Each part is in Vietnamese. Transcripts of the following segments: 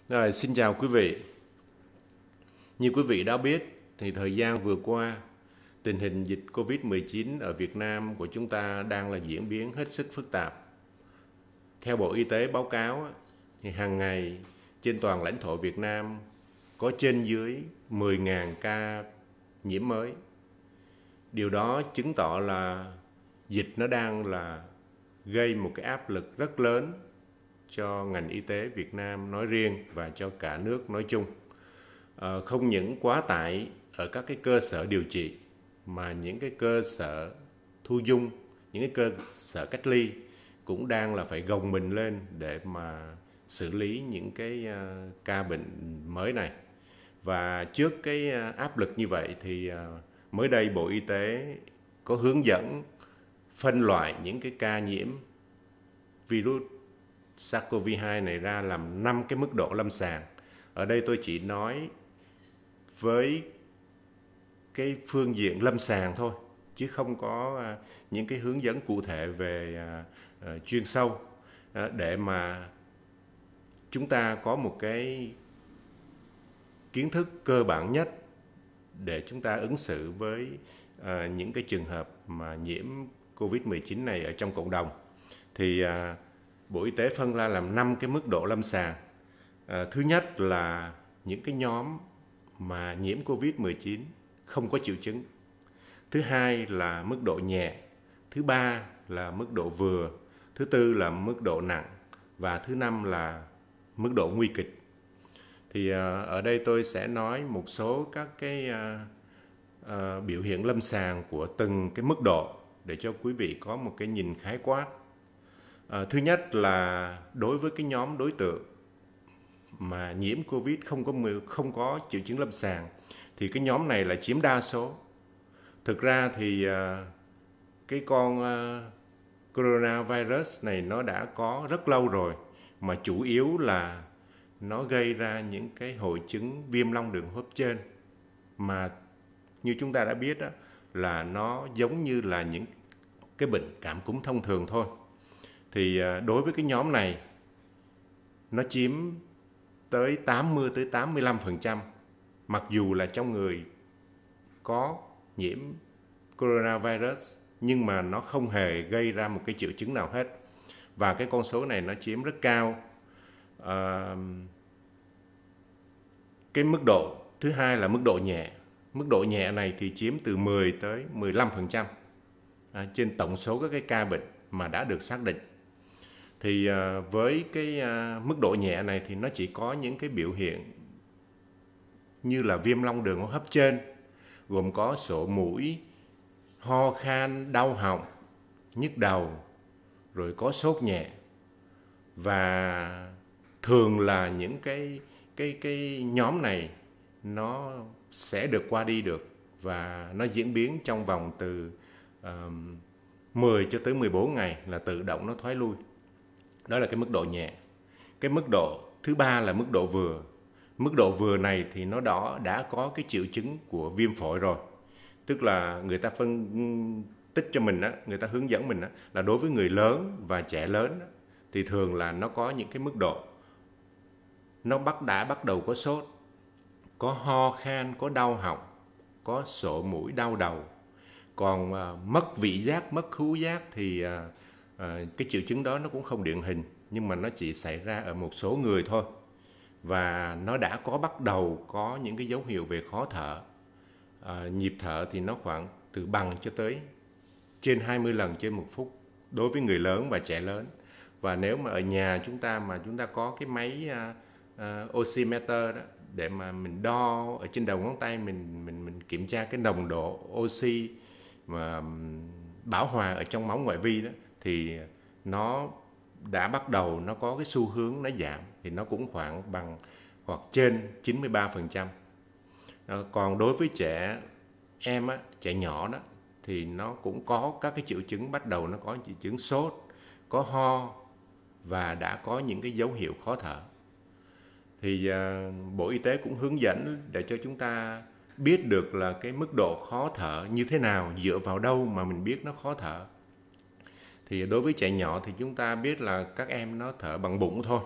Rồi, xin chào quý vị. Như quý vị đã biết thì thời gian vừa qua, tình hình dịch Covid-19 ở Việt Nam của chúng ta đang là diễn biến hết sức phức tạp. Theo Bộ Y tế báo cáo thì hàng ngày trên toàn lãnh thổ Việt Nam có trên dưới 10.000 ca nhiễm mới. Điều đó chứng tỏ là dịch nó đang là gây một cái áp lực rất lớn cho ngành y tế Việt Nam nói riêng và cho cả nước nói chung. Không những quá tải ở các cái cơ sở điều trị mà những cái cơ sở thu dung, những cái cơ sở cách ly cũng đang là phải gồng mình lên để mà xử lý những cái ca bệnh mới này. Và trước cái áp lực như vậy thì mới đây Bộ Y tế có hướng dẫn phân loại những cái ca nhiễm virus SARS-CoV-2 này ra làm 5 cái mức độ lâm sàng. Ở đây tôi chỉ nói với cái phương diện lâm sàng thôi, chứ không có những cái hướng dẫn cụ thể về chuyên sâu, để mà chúng ta có một cái kiến thức cơ bản nhất để chúng ta ứng xử với những cái trường hợp mà nhiễm Covid-19 này ở trong cộng đồng. Thì Bộ Y tế phân ra làm 5 cái mức độ lâm sàng. Thứ nhất là những cái nhóm mà nhiễm Covid-19 không có triệu chứng. Thứ hai là mức độ nhẹ. Thứ ba là mức độ vừa. Thứ tư là mức độ nặng. Và thứ năm là mức độ nguy kịch. Thì ở đây tôi sẽ nói một số các cái biểu hiện lâm sàng của từng cái mức độ để cho quý vị có một cái nhìn khái quát. Thứ nhất là đối với cái nhóm đối tượng mà nhiễm Covid không có triệu chứng lâm sàng thì cái nhóm này là chiếm đa số. Thực ra thì cái con coronavirus này nó đã có rất lâu rồi, mà chủ yếu là nó gây ra những cái hội chứng viêm long đường hô hấp trên, mà như chúng ta đã biết đó, là nó giống như là những cái bệnh cảm cúm thông thường thôi. Thì đối với cái nhóm này nó chiếm tới 80 tới 85%, mặc dù là trong người có nhiễm coronavirus nhưng mà nó không hề gây ra một cái triệu chứng nào hết. Và cái con số này nó chiếm rất cao. Cái mức độ thứ hai là mức độ nhẹ. Mức độ nhẹ này thì chiếm từ 10 tới 15% trên tổng số các cái ca bệnh mà đã được xác định. Thì với cái mức độ nhẹ này thì nó chỉ có những cái biểu hiện như là viêm long đường hô hấp trên, gồm có sổ mũi, ho khan, đau họng, nhức đầu, rồi có sốt nhẹ. Và thường là những cái nhóm này nó sẽ được qua đi được, và nó diễn biến trong vòng từ 10 cho tới 14 ngày là tự động nó thoái lui. Đó là cái mức độ nhẹ. Cái mức độ thứ ba là mức độ vừa. Mức độ vừa này thì nó đã có cái triệu chứng của viêm phổi rồi. Tức là người ta phân tích cho mình, người ta hướng dẫn mình là đối với người lớn và trẻ lớn thì thường là nó có những cái mức độ. Nó đã bắt đầu có sốt, có ho khan, có đau họng, có sổ mũi, đau đầu. Còn mất vị giác, mất khứu giác thì cái triệu chứng đó nó cũng không điển hình, nhưng mà nó chỉ xảy ra ở một số người thôi. Và nó đã bắt đầu có những cái dấu hiệu về khó thở. Nhịp thở thì nó khoảng từ bằng cho tới trên 20 lần trên một phút đối với người lớn và trẻ lớn. Và nếu mà ở nhà chúng ta có cái máy oximeter đó, để mà mình đo ở trên đầu ngón tay, mình kiểm tra cái nồng độ oxy mà bão hòa ở trong máu ngoại vi đó, thì nó đã bắt đầu nó có cái xu hướng nó giảm, thì nó cũng khoảng bằng hoặc trên 93%. Còn đối với trẻ em trẻ nhỏ đó, thì nó cũng có các cái triệu chứng, bắt đầu nó có triệu chứng sốt, có ho và đã có những cái dấu hiệu khó thở. Thì Bộ Y tế cũng hướng dẫn để cho chúng ta biết được là cái mức độ khó thở như thế nào, dựa vào đâu mà mình biết nó khó thở. Thì đối với trẻ nhỏ thì chúng ta biết là các em nó thở bằng bụng thôi.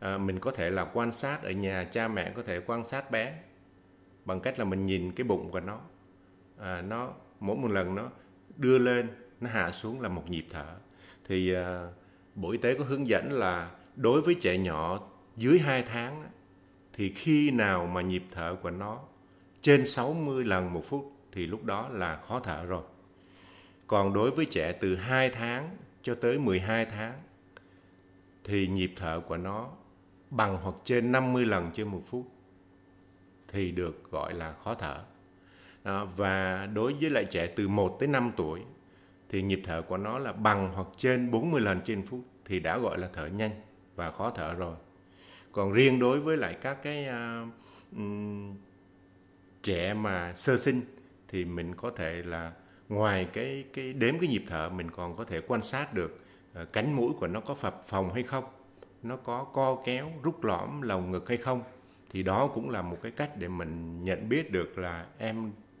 Mình có thể là quan sát ở nhà, cha mẹ có thể quan sát bé bằng cách là mình nhìn cái bụng của nó. Nó mỗi một lần nó đưa lên, nó hạ xuống là một nhịp thở. Thì Bộ Y tế có hướng dẫn là đối với trẻ nhỏ dưới 2 tháng thì khi nào mà nhịp thở của nó trên 60 lần một phút thì lúc đó là khó thở rồi. Còn đối với trẻ từ 2 tháng cho tới 12 tháng thì nhịp thở của nó bằng hoặc trên 50 lần trên một phút thì được gọi là khó thở. Và đối với lại trẻ từ 1 tới 5 tuổi thì nhịp thở của nó là bằng hoặc trên 40 lần trên phút thì đã gọi là thở nhanh và khó thở rồi. Còn riêng đối với lại các cái trẻ mà sơ sinh thì mình có thể là ngoài cái đếm cái nhịp thở, mình còn có thể quan sát được cánh mũi của nó có phập phồng hay không, nó có co kéo rút lõm lồng ngực hay không. Thì đó cũng là một cái cách để mình nhận biết được là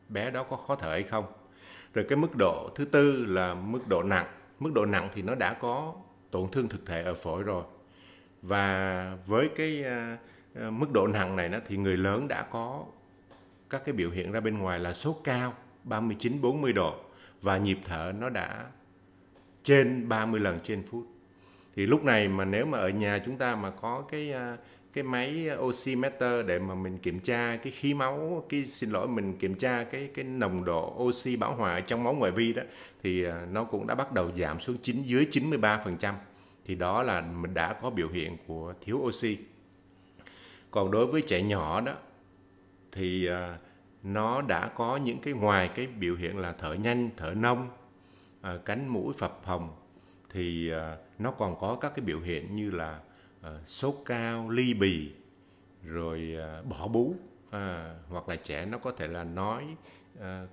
bé đó có khó thở hay không. Rồi cái mức độ thứ tư là mức độ nặng. Mức độ nặng thì nó đã có tổn thương thực thể ở phổi rồi. Và với cái mức độ nặng này thì người lớn đã có các cái biểu hiện ra bên ngoài là sốt cao 39-40 độ và nhịp thở nó đã trên 30 lần trên phút. Thì lúc này mà nếu mà ở nhà chúng ta mà có cái máy oximeter để mà mình kiểm tra cái khí máu, mình kiểm tra cái nồng độ oxy bão hòa trong máu ngoại vi đó, thì nó cũng đã bắt đầu giảm xuống dưới 93%. Thì đó là mình đã có biểu hiện của thiếu oxy. Còn đối với trẻ nhỏ đó thì nó đã có những cái ngoài cái biểu hiện là thở nhanh, thở nông, cánh mũi phập phồng, thì nó còn có các cái biểu hiện như là sốt cao, ly bì, rồi bỏ bú, hoặc là trẻ nó có thể là nói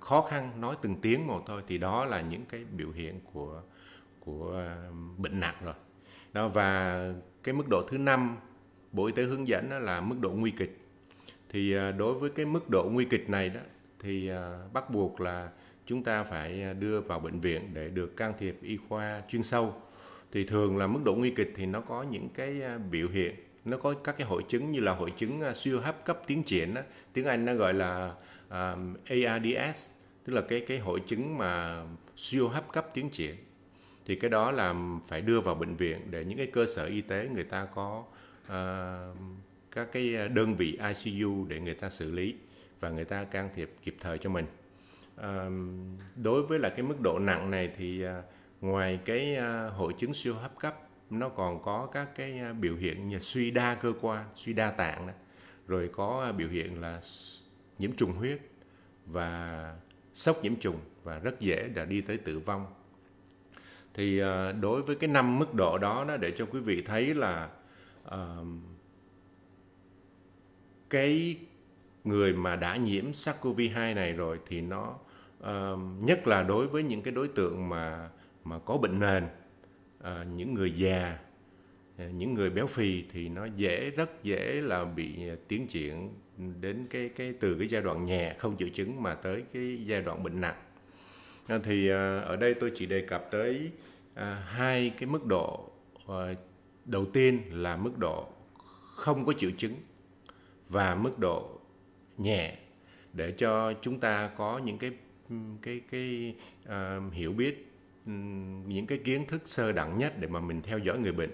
khó khăn, nói từng tiếng một thôi. Thì đó là những cái biểu hiện của bệnh nặng rồi. Đó, và cái mức độ thứ 5 Bộ Y tế hướng dẫn đó là mức độ nguy kịch. Thì đối với cái mức độ nguy kịch này đó thì bắt buộc là chúng ta phải đưa vào bệnh viện để được can thiệp y khoa chuyên sâu. Thì thường là mức độ nguy kịch thì nó có những cái biểu hiện, nó có các cái hội chứng như là hội chứng suy hô hấp cấp tiến triển đó. Tiếng Anh nó gọi là ARDS, tức là cái hội chứng mà suy hô hấp cấp tiến triển. Thì cái đó là phải đưa vào bệnh viện để những cái cơ sở y tế người ta có các cái đơn vị ICU để người ta xử lý và người ta can thiệp kịp thời cho mình. Đối với là cái mức độ nặng này thì ngoài cái hội chứng suy hô hấp cấp, nó còn có các cái biểu hiện như suy đa cơ quan, suy đa tạng đó. Rồi có biểu hiện là nhiễm trùng huyết và sốc nhiễm trùng và rất dễ là đi tới tử vong. Thì đối với cái 5 mức độ đó để cho quý vị thấy là cái người mà đã nhiễm SARS-CoV-2 này rồi thì nó nhất là đối với những cái đối tượng mà có bệnh nền, những người già, những người béo phì thì nó rất dễ là bị tiến triển đến từ cái giai đoạn nhẹ không triệu chứng mà tới cái giai đoạn bệnh nặng. Thì ở đây tôi chỉ đề cập tới hai cái mức độ. Đầu tiên là mức độ không có triệu chứng và mức độ nhẹ, để cho chúng ta có những cái hiểu biết, những cái kiến thức sơ đẳng nhất để mà mình theo dõi người bệnh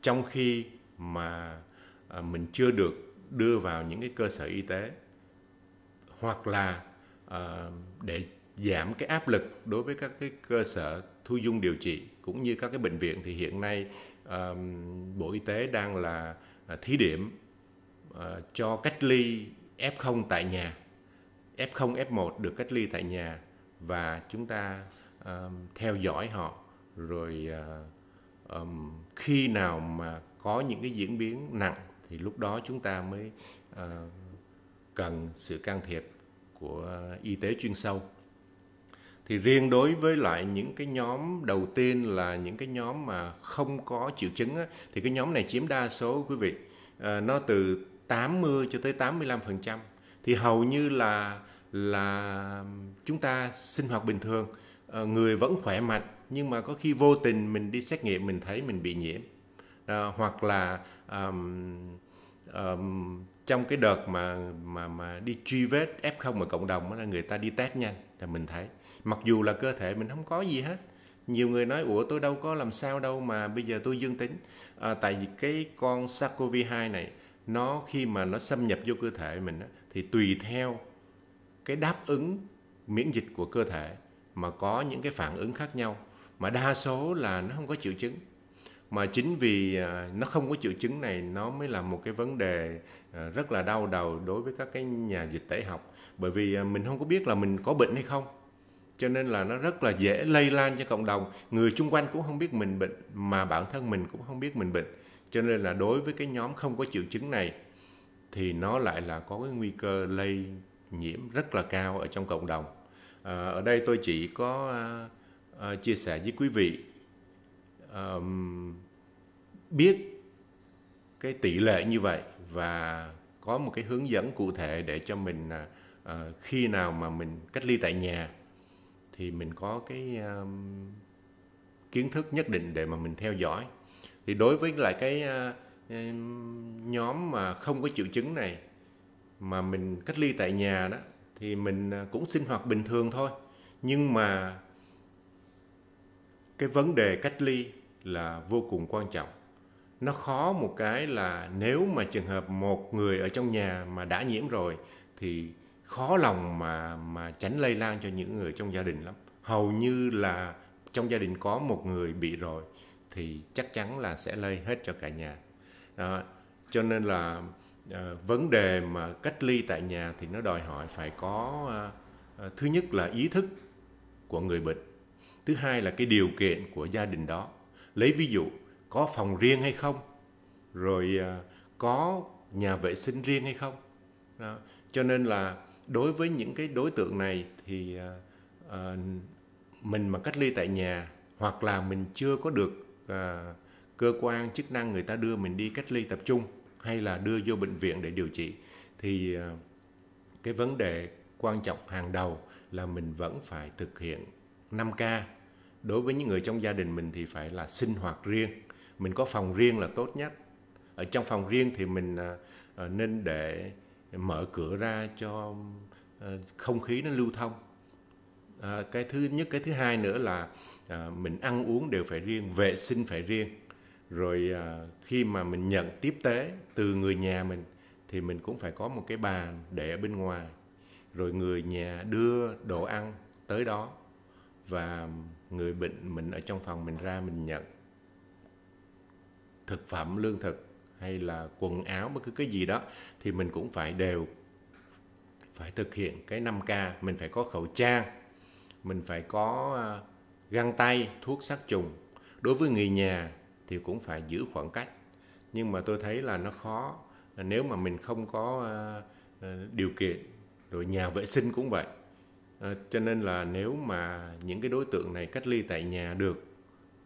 trong khi mà mình chưa được đưa vào những cái cơ sở y tế, hoặc là để giảm cái áp lực đối với các cái cơ sở thu dung điều trị cũng như các cái bệnh viện. Thì hiện nay Bộ Y tế đang là thí điểm cho cách ly F0 tại nhà, F0, F1 được cách ly tại nhà và chúng ta theo dõi họ, rồi khi nào mà có những cái diễn biến nặng thì lúc đó chúng ta mới cần sự can thiệp của y tế chuyên sâu. Thì riêng đối với lại những cái nhóm đầu tiên là những cái nhóm mà không có triệu chứng á, thì cái nhóm này chiếm đa số quý vị, nó từ 80 cho tới 85%. Thì hầu như là chúng ta sinh hoạt bình thường, người vẫn khỏe mạnh, nhưng mà có khi vô tình mình đi xét nghiệm mình thấy mình bị nhiễm. Hoặc là trong cái đợt mà đi truy vết F0 ở cộng đồng đó, người ta đi test nhanh là mình thấy mặc dù là cơ thể mình không có gì hết. Nhiều người nói ủa tôi đâu có làm sao đâu mà bây giờ tôi dương tính. Tại vì cái con SARS-CoV-2 này nó khi mà nó xâm nhập vô cơ thể mình thì tùy theo cái đáp ứng miễn dịch của cơ thể mà có những cái phản ứng khác nhau, mà đa số là nó không có triệu chứng. Mà chính vì nó không có triệu chứng này nó mới là một cái vấn đề rất là đau đầu đối với các cái nhà dịch tễ học, bởi vì mình không có biết là mình có bệnh hay không, cho nên là nó rất là dễ lây lan cho cộng đồng. Người xung quanh cũng không biết mình bệnh, mà bản thân mình cũng không biết mình bệnh, cho nên là đối với cái nhóm không có triệu chứng này thì nó lại là có cái nguy cơ lây nhiễm rất là cao ở trong cộng đồng. Ở đây tôi chỉ có chia sẻ với quý vị biết cái tỷ lệ như vậy và có một cái hướng dẫn cụ thể để cho mình khi nào mà mình cách ly tại nhà thì mình có cái kiến thức nhất định để mà mình theo dõi. Thì đối với lại cái nhóm mà không có triệu chứng này mà mình cách ly tại nhà đó thì mình cũng sinh hoạt bình thường thôi, nhưng mà cái vấn đề cách ly là vô cùng quan trọng. Nó khó một cái là nếu mà trường hợp một người ở trong nhà mà đã nhiễm rồi thì khó lòng mà tránh lây lan cho những người trong gia đình lắm. Hầu như là trong gia đình có một người bị rồi thì chắc chắn là sẽ lây hết cho cả nhà. Đó. Cho nên là vấn đề mà cách ly tại nhà thì nó đòi hỏi phải có thứ nhất là ý thức của người bệnh, thứ hai là cái điều kiện của gia đình đó. Lấy ví dụ có phòng riêng hay không, rồi có nhà vệ sinh riêng hay không. Đó. Cho nên là đối với những cái đối tượng này thì mình mà cách ly tại nhà hoặc là mình chưa có được cơ quan chức năng người ta đưa mình đi cách ly tập trung hay là đưa vô bệnh viện để điều trị thì cái vấn đề quan trọng hàng đầu là mình vẫn phải thực hiện 5K. Đối với những người trong gia đình mình thì phải là sinh hoạt riêng, mình có phòng riêng là tốt nhất. Ở trong phòng riêng thì mình nên để mở cửa ra cho không khí nó lưu thông. Cái thứ nhất, cái thứ hai nữa là mình ăn uống đều phải riêng, vệ sinh phải riêng. Rồi khi mà mình nhận tiếp tế từ người nhà mình thì mình cũng phải có một cái bàn để ở bên ngoài, rồi người nhà đưa đồ ăn tới đó và người bệnh mình ở trong phòng mình ra mình nhận thực phẩm, lương thực hay là quần áo, bất cứ cái gì đó thì mình cũng phải đều phải thực hiện cái 5K. Mình phải có khẩu trang, mình phải có găng tay, thuốc sát trùng. Đối với người nhà thì cũng phải giữ khoảng cách. Nhưng mà tôi thấy là nó khó nếu mà mình không có điều kiện. Rồi nhà vệ sinh cũng vậy. Cho nên là nếu mà những cái đối tượng này cách ly tại nhà được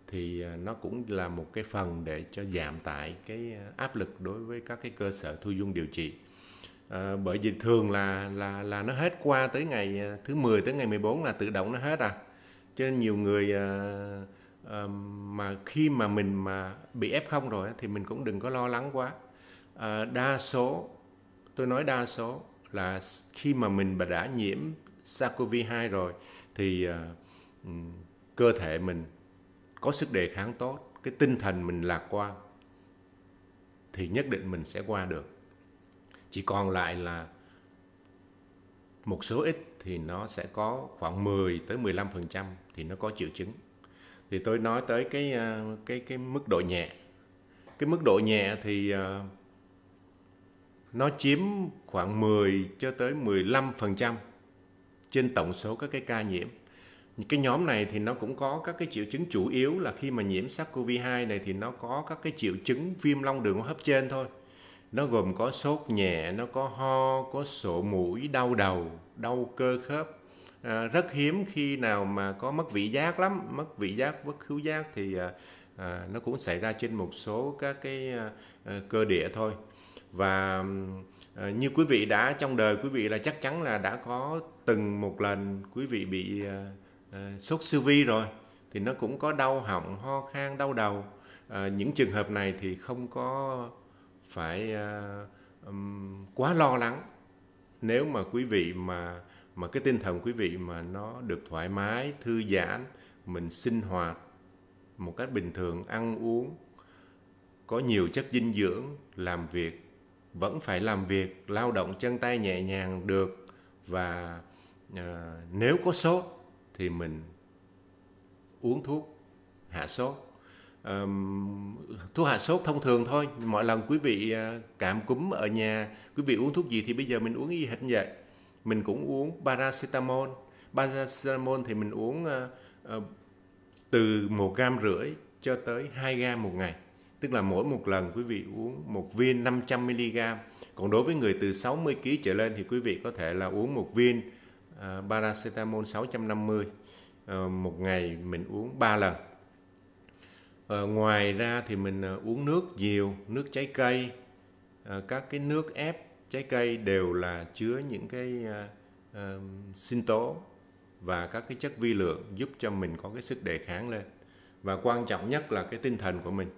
thì nó cũng là một cái phần để cho giảm tải cái áp lực đối với các cái cơ sở thu dung điều trị. Bởi vì thường là nó hết qua tới ngày thứ 10 tới ngày 14 là tự động nó hết à. Cho nên nhiều người mà khi mà mình mà bị F0 rồi thì mình cũng đừng có lo lắng quá. Đa số, tôi nói đa số là khi mà mình đã nhiễm SARS-CoV-2 rồi thì cơ thể mình có sức đề kháng tốt, cái tinh thần mình lạc quan thì nhất định mình sẽ qua được. Chỉ còn lại là một số ít thì nó sẽ có khoảng 10 tới 15% thì nó có triệu chứng. Thì tôi nói tới cái mức độ nhẹ. Cái mức độ nhẹ thì nó chiếm khoảng 10 cho tới 15% trên tổng số các cái ca nhiễm. Cái nhóm này thì nó cũng có các cái triệu chứng chủ yếu là khi mà nhiễm SARS-CoV-2 này thì nó có các cái triệu chứng viêm long đường hô hấp trên thôi. Nó gồm có sốt nhẹ, nó có ho, có sổ mũi, đau đầu, đau cơ khớp. Rất hiếm khi nào mà có mất vị giác lắm. Mất vị giác, mất khứu giác thì nó cũng xảy ra trên một số các cái cơ địa thôi. Và như quý vị đã trong đời quý vị là chắc chắn là đã có từng một lần quý vị bị sốt siêu vi rồi thì nó cũng có đau họng, ho khan, đau đầu. những trường hợp này thì không có phải quá lo lắng. Nếu mà quý vị mà cái tinh thần quý vị mà nó được thoải mái, thư giãn, mình sinh hoạt một cách bình thường, ăn uống có nhiều chất dinh dưỡng, làm việc vẫn phải làm việc, lao động chân tay nhẹ nhàng được, và nếu có sốt thì mình uống thuốc hạ sốt. Thuốc hạ sốt thông thường thôi. Mọi lần quý vị cảm cúm ở nhà, quý vị uống thuốc gì thì bây giờ mình uống y hệt như vậy. Mình cũng uống paracetamol. Paracetamol thì mình uống từ 1,5 gam cho tới 2 gam một ngày. Tức là mỗi một lần quý vị uống một viên 500 mg. Còn đối với người từ 60 kg trở lên thì quý vị có thể là uống một viên paracetamol 650. Một ngày mình uống 3 lần. Ngoài ra thì mình uống nước nhiều, nước trái cây, các cái nước ép trái cây đều là chứa những cái sinh tố và các cái chất vi lượng giúp cho mình có cái sức đề kháng lên. Và quan trọng nhất là cái tinh thần của mình.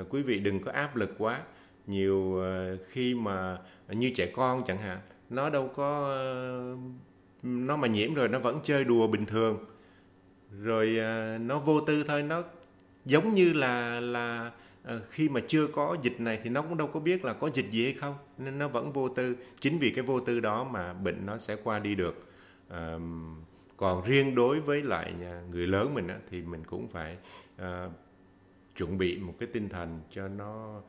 Quý vị đừng có áp lực quá. Nhiều khi mà như trẻ con chẳng hạn, nó đâu có nó mà nhiễm rồi nó vẫn chơi đùa bình thường, rồi nó vô tư thôi. Nó giống như là khi mà chưa có dịch này thì nó cũng đâu có biết là có dịch gì hay không, nên nó vẫn vô tư. Chính vì cái vô tư đó mà bệnh nó sẽ qua đi được. Còn riêng đối với lại người lớn mình thì mình cũng phải chuẩn bị một cái tinh thần cho nó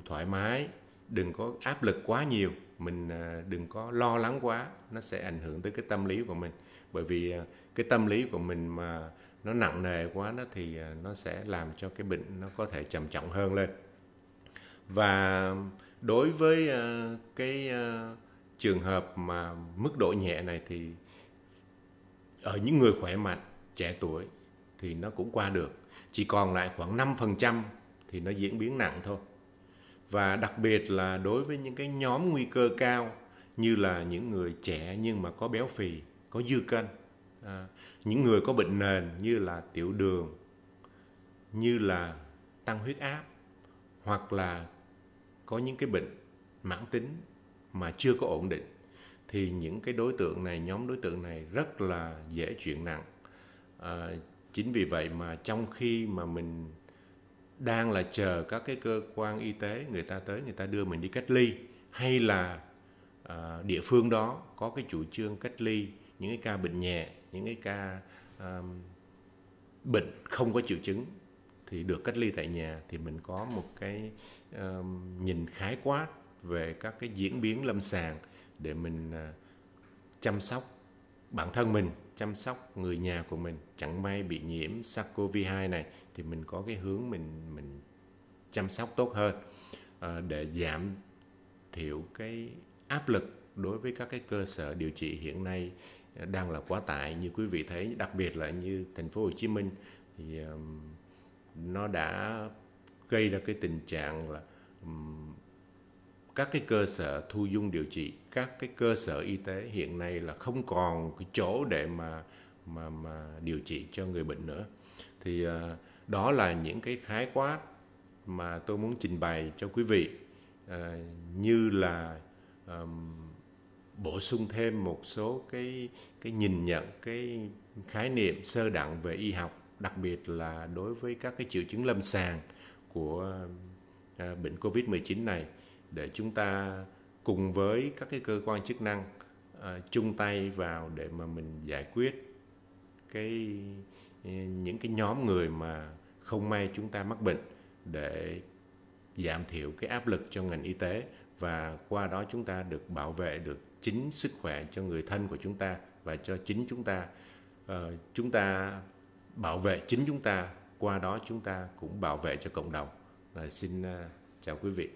thoải mái, đừng có áp lực quá nhiều, mình đừng có lo lắng quá, nó sẽ ảnh hưởng tới cái tâm lý của mình. Bởi vì cái tâm lý của mình mà nó nặng nề quá đó thì nó sẽ làm cho cái bệnh nó có thể trầm trọng hơn lên. Và đối với cái trường hợp mà mức độ nhẹ này thì ở những người khỏe mạnh, trẻ tuổi thì nó cũng qua được. Chỉ còn lại khoảng 5% thì nó diễn biến nặng thôi. Và đặc biệt là đối với những cái nhóm nguy cơ cao như là những người trẻ nhưng mà có béo phì, có dư cân, những người có bệnh nền như là tiểu đường, như là tăng huyết áp, hoặc là có những cái bệnh mãn tính mà chưa có ổn định, thì những cái đối tượng này, nhóm đối tượng này rất là dễ chuyển nặng. Chính vì vậy mà trong khi mà mình đang là chờ các cái cơ quan y tế người ta tới, người ta đưa mình đi cách ly, hay là địa phương đó có cái chủ trương cách ly những cái ca bệnh nhẹ, những cái ca bệnh không có triệu chứng thì được cách ly tại nhà, thì mình có một cái nhìn khái quát về các cái diễn biến lâm sàng để mình chăm sóc bản thân mình, chăm sóc người nhà của mình. Chẳng may bị nhiễm SARS-CoV-2 này thì mình có cái hướng mình chăm sóc tốt hơn, để giảm thiểu cái áp lực đối với các cái cơ sở điều trị hiện nay đang là quá tải. Như quý vị thấy, đặc biệt là như thành phố Hồ Chí Minh thì nó đã gây ra cái tình trạng là các cái cơ sở thu dung điều trị, các cái cơ sở y tế hiện nay là không còn cái chỗ để mà điều trị cho người bệnh nữa. Thì đó là những cái khái quát mà tôi muốn trình bày cho quý vị, như là bổ sung thêm một số cái nhìn nhận, cái khái niệm sơ đẳng về y học, đặc biệt là đối với các cái triệu chứng lâm sàng của bệnh COVID-19 này, để chúng ta cùng với các cái cơ quan chức năng chung tay vào để mà mình giải quyết những cái nhóm người mà không may chúng ta mắc bệnh, để giảm thiểu cái áp lực cho ngành y tế, và qua đó chúng ta được bảo vệ được chính sức khỏe cho người thân của chúng ta và cho chính chúng ta bảo vệ chính chúng ta, qua đó chúng ta cũng bảo vệ cho cộng đồng. Xin chào quý vị.